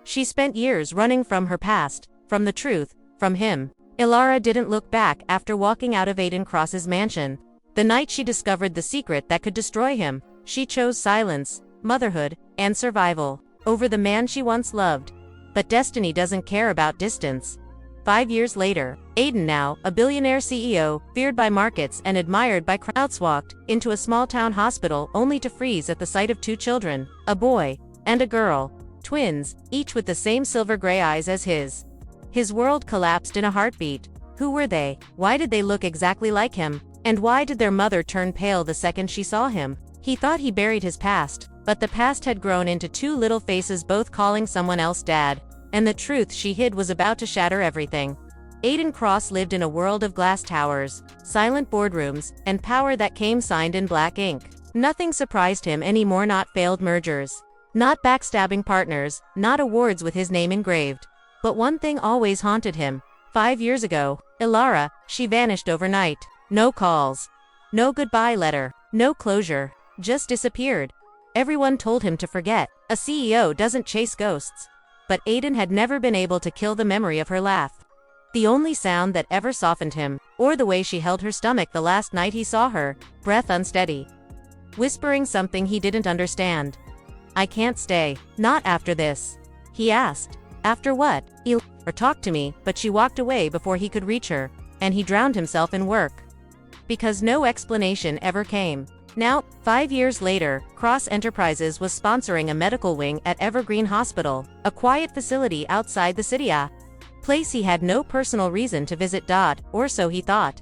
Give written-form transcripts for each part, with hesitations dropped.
She spent years running from her past, from the truth, from him. Ilara didn't look back after walking out of Aiden Cross's mansion. The night she discovered the secret that could destroy him, she chose silence, motherhood, and survival over the man she once loved. But destiny doesn't care about distance. 5 years later, Aiden, now a billionaire CEO, feared by markets and admired by crowds, walked into a small-town hospital only to freeze at the sight of 2 children, a boy and a girl, twins, each with the same silver-gray eyes as his. His world collapsed in a heartbeat. Who were they? Why did they look exactly like him? And why did their mother turn pale the second she saw him? He thought he buried his past, but the past had grown into 2 little faces, both calling someone else dad. And the truth she hid was about to shatter everything. Aiden Cross lived in a world of glass towers, silent boardrooms, and power that came signed in black ink. Nothing surprised him anymore, not failed mergers, not backstabbing partners, not awards with his name engraved. But one thing always haunted him. 5 years ago, Ilara, she vanished overnight. No calls, no goodbye letter, no closure, just disappeared. Everyone told him to forget. A CEO doesn't chase ghosts. But Aiden had never been able to kill the memory of her laugh. The only sound that ever softened him, or the way she held her stomach the last night he saw her, breath unsteady, whispering something he didn't understand. I can't stay, not after this. He asked. After what? Or talk to me, but she walked away before he could reach her, and he drowned himself in work. Because no explanation ever came. Now, 5 years later, Cross Enterprises was sponsoring a medical wing at Evergreen Hospital, a quiet facility outside the city, a place he had no personal reason to visit. Or so he thought.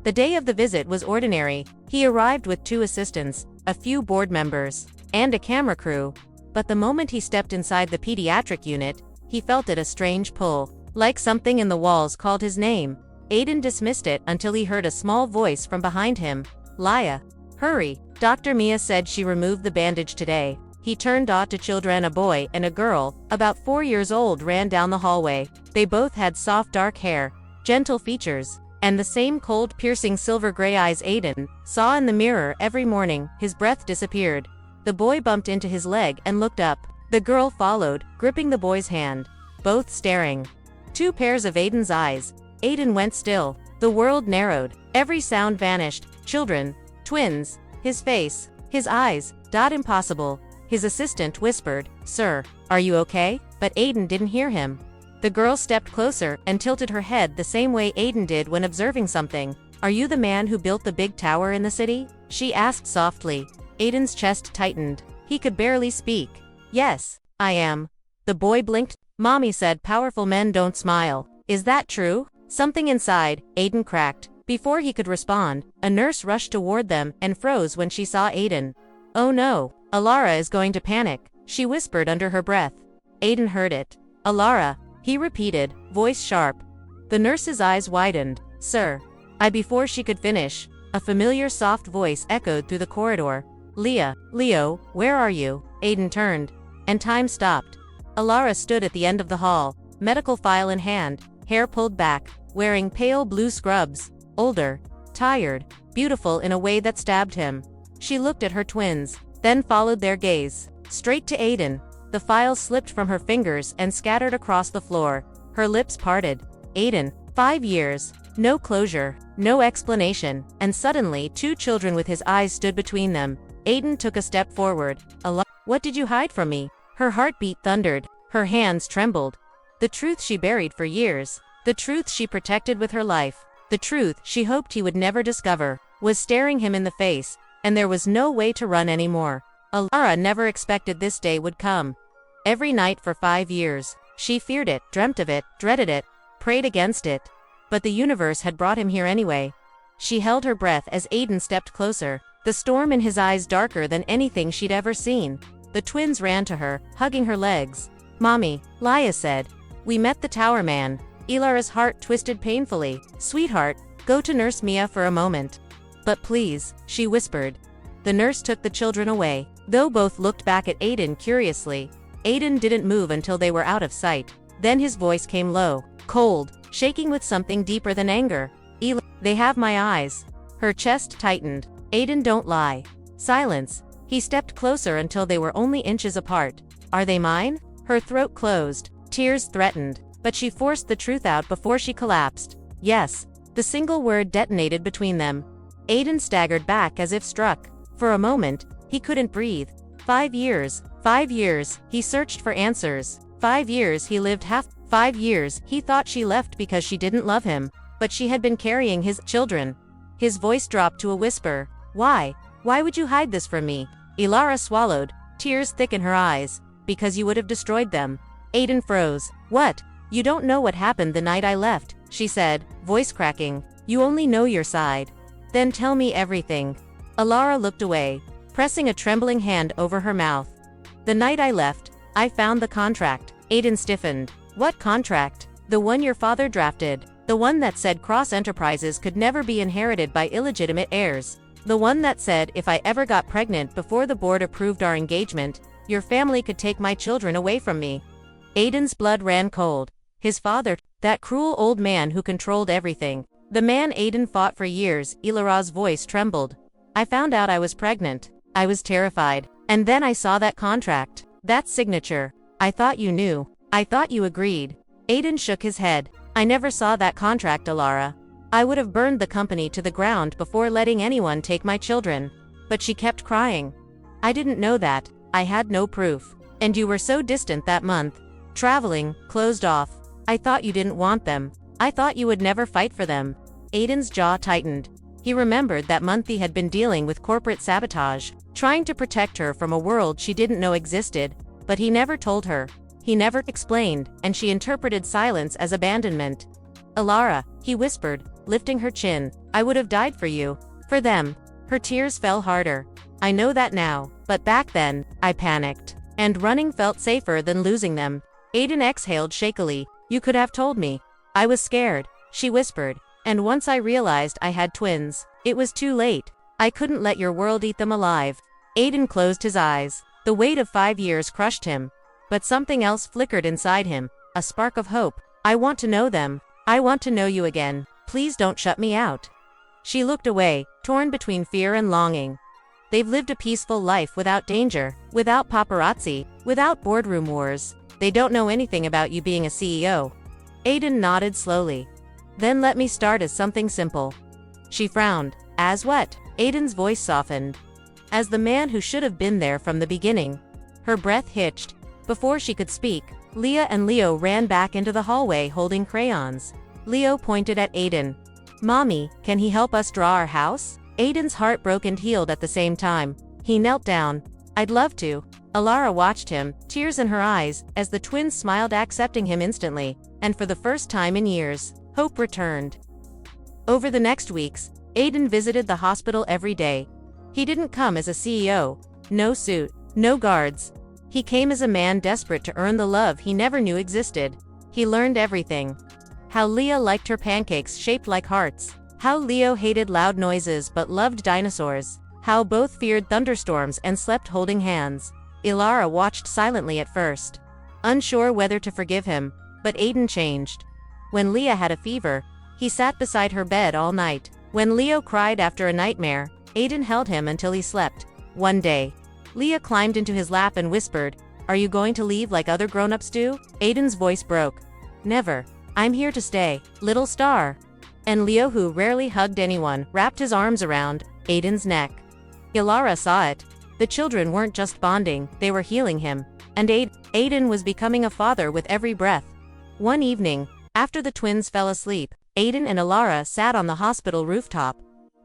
The day of the visit was ordinary. He arrived with 2 assistants, a few board members, and a camera crew. But the moment he stepped inside the pediatric unit, he felt a strange pull, like something in the walls called his name. Aiden dismissed it until he heard a small voice from behind him. Laya. Hurry. Dr. Mia said she removed the bandage today. He turned to children. A boy and a girl, about 4 years old, ran down the hallway. They both had soft dark hair, gentle features, and the same cold, piercing silver-gray eyes Aiden saw in the mirror every morning. His breath disappeared. The boy bumped into his leg and looked up. The girl followed, gripping the boy's hand, both staring. 2 pairs of Aiden's eyes. Aiden went still. The world narrowed. Every sound vanished. Children. Twins. His face. His eyes. Impossible. His assistant whispered, "Sir, are you okay?" But Aiden didn't hear him. The girl stepped closer and tilted her head the same way Aiden did when observing something. "Are you the man who built the big tower in the city?" she asked softly. Aiden's chest tightened. He could barely speak. "Yes, I am." The boy blinked. "Mommy said powerful men don't smile. Is that true?" Something inside Aiden cracked. Before he could respond, a nurse rushed toward them and froze when she saw Aiden. "Oh no, Ilara is going to panic," she whispered under her breath. Aiden heard it. "Ilara," he repeated, voice sharp. The nurse's eyes widened. "Sir." Before she could finish, a familiar soft voice echoed through the corridor. Leo, where are you?" Aiden turned, and time stopped. Ilara stood at the end of the hall, medical file in hand, hair pulled back, wearing pale blue scrubs. Older, tired, beautiful in a way that stabbed him. She looked at her twins, then followed their gaze straight to Aiden. The file slipped from her fingers and scattered across the floor. Her lips parted. Aiden. 5 years. No closure, no explanation, and suddenly 2 children with his eyes stood between them. Aiden took a step forward. "What did you hide from me?" Her heartbeat thundered. Her hands trembled. The truth she buried for years, the truth she protected with her life, the truth she hoped he would never discover, was staring him in the face, and there was no way to run anymore. Ilara never expected this day would come. Every night for 5 years, she feared it, dreamt of it, dreaded it, prayed against it. But the universe had brought him here anyway. She held her breath as Aiden stepped closer, the storm in his eyes darker than anything she'd ever seen. The twins ran to her, hugging her legs. "Mommy," Laya said. "We met the tower man." Ilara's heart twisted painfully. "Sweetheart, go to Nurse Mia for a moment." "But please," she whispered. The nurse took the children away, though both looked back at Aiden curiously. Aiden didn't move until they were out of sight. Then his voice came low, cold, shaking with something deeper than anger. "They have my eyes." Her chest tightened. "Aiden, don't lie." Silence. He stepped closer until they were only inches apart. "Are they mine?" Her throat closed, tears threatened, but she forced the truth out before she collapsed. Yes. The single word detonated between them. Aiden staggered back as if struck. For a moment, he couldn't breathe. 5 years. 5 years, he searched for answers. 5 years he lived 5 years, he thought she left because she didn't love him, but she had been carrying his children. His voice dropped to a whisper. Why? Why would you hide this from me? Ilara swallowed, tears thick in her eyes. Because you would have destroyed them. Aiden froze. What? You don't know what happened the night I left, she said, voice cracking. You only know your side. Then tell me everything. Ilara looked away, pressing a trembling hand over her mouth. The night I left, I found the contract. Aiden stiffened. What contract? The one your father drafted. The one that said Cross Enterprises could never be inherited by illegitimate heirs. The one that said if I ever got pregnant before the board approved our engagement, your family could take my children away from me. Aiden's blood ran cold. His father, that cruel old man who controlled everything. The man Aiden fought for years. Ilara's voice trembled. I found out I was pregnant. I was terrified. And then I saw that contract. That signature. I thought you knew. I thought you agreed. Aiden shook his head. I never saw that contract, Ilara. I would have burned the company to the ground before letting anyone take my children. But she kept crying. I didn't know that. I had no proof. And you were so distant that month. Traveling, closed off. I thought you didn't want them. I thought you would never fight for them. Aiden's jaw tightened. He remembered that month he had been dealing with corporate sabotage, trying to protect her from a world she didn't know existed, but he never told her. He never explained, and she interpreted silence as abandonment. Ilara, he whispered, lifting her chin. I would have died for you. For them. Her tears fell harder. I know that now, but back then, I panicked. And running felt safer than losing them. Aiden exhaled shakily. You could have told me. I was scared, she whispered. And once I realized I had twins, it was too late. I couldn't let your world eat them alive. Aiden closed his eyes. The weight of 5 years crushed him. But something else flickered inside him, a spark of hope. I want to know them. I want to know you again. Please don't shut me out. She looked away, torn between fear and longing. They've lived a peaceful life without danger, without paparazzi, without boardroom wars. They don't know anything about you being a CEO. Aiden nodded slowly. Then let me start as something simple. She frowned. As what? Aiden's voice softened. As the man who should have been there from the beginning. Her breath hitched. Before she could speak, Leah and Leo ran back into the hallway holding crayons. Leo pointed at Aiden. Mommy, can he help us draw our house? Aiden's heart broke and healed at the same time. He knelt down. I'd love to. Ilara watched him, tears in her eyes, as the twins smiled, accepting him instantly, and for the first time in years, hope returned. Over the next weeks, Aiden visited the hospital every day. He didn't come as a CEO, no suit, no guards. He came as a man desperate to earn the love he never knew existed. He learned everything. How Leah liked her pancakes shaped like hearts. How Leo hated loud noises but loved dinosaurs. How both feared thunderstorms and slept holding hands. Ilara watched silently at first, unsure whether to forgive him, but Aiden changed. When Leah had a fever, he sat beside her bed all night. When Leo cried after a nightmare, Aiden held him until he slept. One day, Leah climbed into his lap and whispered, Are you going to leave like other grown-ups do? Aiden's voice broke. Never. I'm here to stay, little star. And Leo, who rarely hugged anyone, wrapped his arms around Aiden's neck. Ilara saw it. The children weren't just bonding, they were healing him. And Aiden was becoming a father with every breath. One evening, after the twins fell asleep, Aiden and Ilara sat on the hospital rooftop.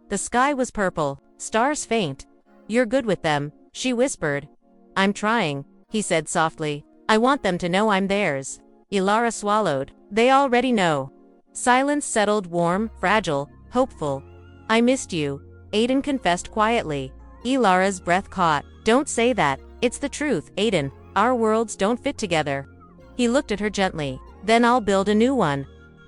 The sky was purple, stars faint. You're good with them, she whispered. I'm trying, he said softly. I want them to know I'm theirs. Ilara swallowed. They already know. Silence settled, warm, fragile, hopeful. I missed you, Aiden confessed quietly. Ilara's breath caught. Don't say that. It's the truth, Aiden. Our worlds don't fit together. He looked at her gently. Then I'll build a new one.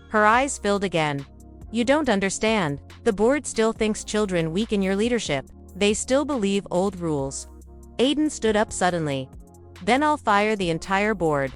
Her eyes filled again. You don't understand. The board still thinks children weaken your leadership. They still believe old rules. Aiden stood up suddenly. Then I'll fire the entire board.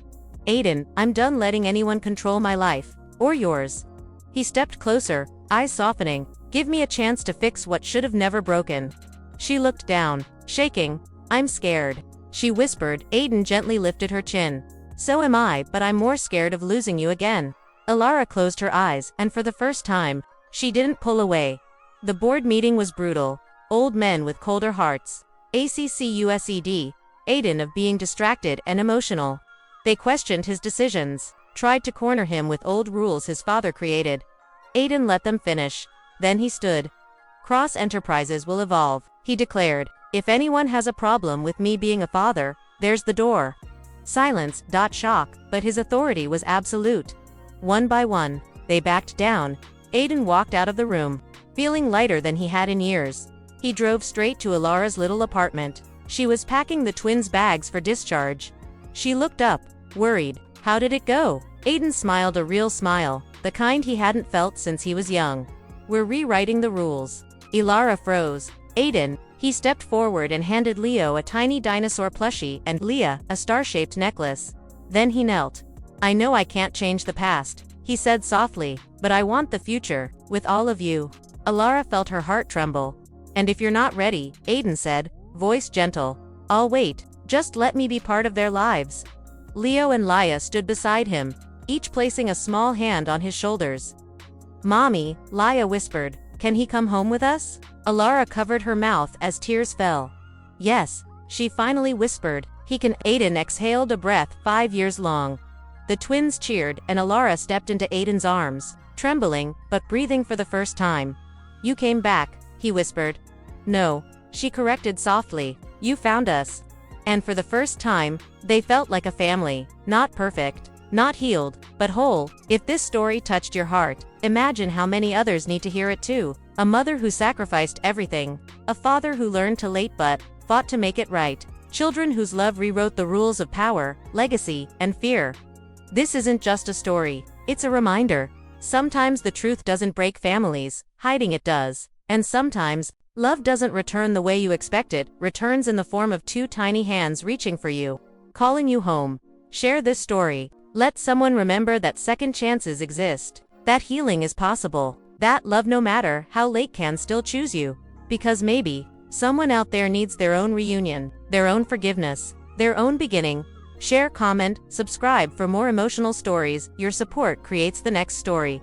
Aiden, I'm done letting anyone control my life. Or yours. He stepped closer, eyes softening. Give me a chance to fix what should have never broken. She looked down, shaking. I'm scared. She whispered. Aiden gently lifted her chin. So am I, but I'm more scared of losing you again. Ilara closed her eyes, and for the first time, she didn't pull away. The board meeting was brutal. Old men with colder hearts. ACCUSED, Aiden of being distracted and emotional. They questioned his decisions, tried to corner him with old rules his father created. Aiden let them finish. Then he stood. Cross Enterprises will evolve, he declared. If anyone has a problem with me being a father, there's the door. Silence. Shock, but his authority was absolute. One by one, they backed down. Aiden walked out of the room, feeling lighter than he had in years. He drove straight to Ilara's little apartment. She was packing the twins' bags for discharge. She looked up, worried. How did it go? Aiden smiled a real smile, the kind he hadn't felt since he was young. We're rewriting the rules. Ilara froze. Aiden, he stepped forward and handed Leo a tiny dinosaur plushie and Leah a star-shaped necklace. Then he knelt. I know I can't change the past, he said softly, but I want the future, with all of you. Ilara felt her heart tremble. And if you're not ready, Aiden said, voice gentle, I'll wait, just let me be part of their lives. Leo and Laya stood beside him, each placing a small hand on his shoulders. Mommy, Laya whispered, can he come home with us? Ilara covered her mouth as tears fell. Yes, she finally whispered, he can. Aiden exhaled a breath 5 years long. The twins cheered and Ilara stepped into Aiden's arms, trembling, but breathing for the first time. You came back, he whispered. No, she corrected softly, you found us. And for the first time, they felt like a family, not perfect, not healed, but whole. If this story touched your heart, imagine how many others need to hear it too. A mother who sacrificed everything, a father who learned to late but fought to make it right, children whose love rewrote the rules of power, legacy, and fear. This isn't just a story, it's a reminder. Sometimes the truth doesn't break families, hiding it does. And sometimes, love doesn't return the way you expect it, returns in the form of 2 tiny hands reaching for you, calling you home. Share this story. Let someone remember that second chances exist, that healing is possible, that love no matter how late can still choose you. Because maybe, someone out there needs their own reunion, their own forgiveness, their own beginning. Share, comment, subscribe for more emotional stories. Your support creates the next story.